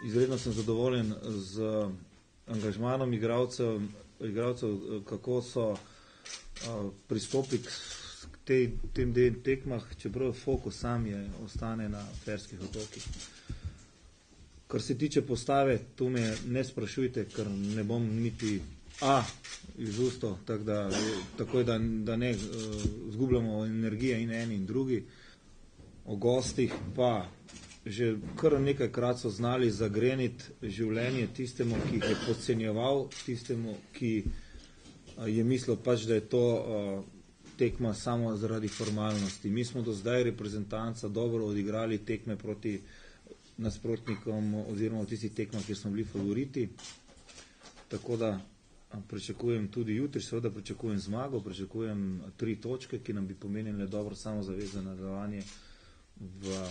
Izredno sem zadovoljen z angažmanom igralcev, kako so pristopili k tem tekmah, čeprav fokus sam ostane na Ferskih otokih. Kar se tiče postave, tu me ne sprašujte, ker ne bom niti iz usto, tako da ne zgubljamo energije in eni in drugi. O gostih pa že kar nekajkrat so znali zagreniti življenje tistemu, ki jih je podcenjeval, tistemu, ki je mislil pač, da je to tekma samo zaradi formalnosti. Mi smo do zdaj reprezentanca dobro odigrali tekme proti nasprotnikom oziroma v tistih tekmah, kjer smo bili favoriti. Tako da pričakujem tudi jutri, seveda pričakujem zmago, pričakujem 3 točke, ki nam bi pomenile dobro samozavest za nadaljevanje v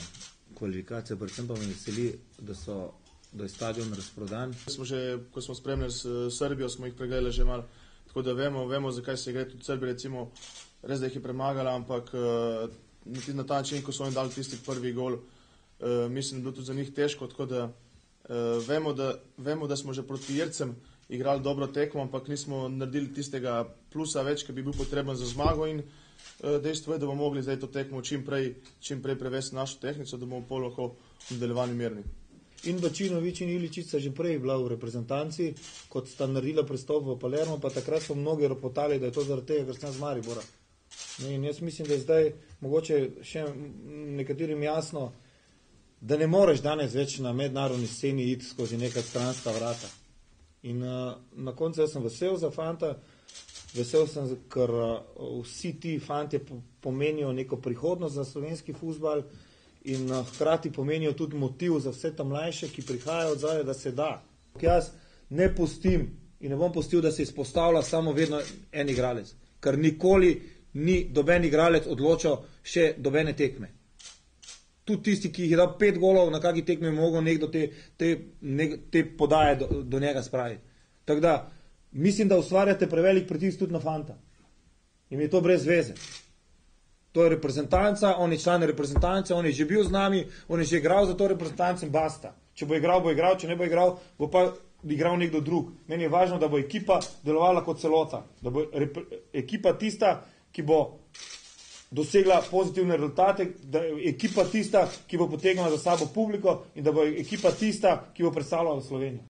kvalifikacije, predvsem pa me veseli, da je stadion razprodan. Ko smo spremljali s Srbijo, smo jih pregledali že malo, tako da vemo, zakaj se gre. Tudi Srbija, recimo, res da jih je premagala, ampak na ta način, ko so oni dali tisti prvi gol, mislim, da je bilo tudi za njih težko, tako da vemo, da smo že proti Ircem igrali dobro tekmo, ampak nismo naredili tistega plusa več, ki bi bil potreben za zmago, in dejstvo je, da bomo mogli zdaj to tekmo čim prej prevesti našo tehnico, da bomo pol lahko v nadaljevanju mirni. In Bačinović in Iličić sta že prej bila v reprezentanci, kot sta naredila prestop v Palermo, pa takrat so mnogi ropotali, da je to zaradi tega, ker sem z Maribora. In jaz mislim, da je zdaj mogoče še nekaterim jasno, da ne moreš danes več na mednarodni sceni iti skozi neka stranska vrata. In na koncu jaz sem vesel za fanta, vesel sem, ker vsi ti fantje pomenijo neko prihodnost za slovenski fuzbal in hkrati pomenijo tudi motiv za vse ta mlajše, ki prihajajo od zadaj, da se da. Jaz ne pustim in ne bom pustil, da se izpostavlja samo vedno en igralec, ker nikoli ni doben igralec odločal še dobene tekme. Tudi tisti, ki jih je dal 5 golov, na kakšni tekmi mogel nekdo te podaje do njega spraviti. Tako da, mislim, da ustvarjate prevelik pritisk tudi na fanta. In je to brez veze. To je reprezentanca, on je član reprezentance, on je že bil z nami, on je že igral za to reprezentanco in basta. Če bo igral, če ne bo igral, bo pa igral nekdo drug. Meni je važno, da bo ekipa delovala kot celota. Da bo ekipa tista, ki bo dosegla pozitivne rezultate, da je ekipa tista, ki bo potegnila za sabo publiko in da bo ekipa tista, ki bo predstavljala Slovenijo.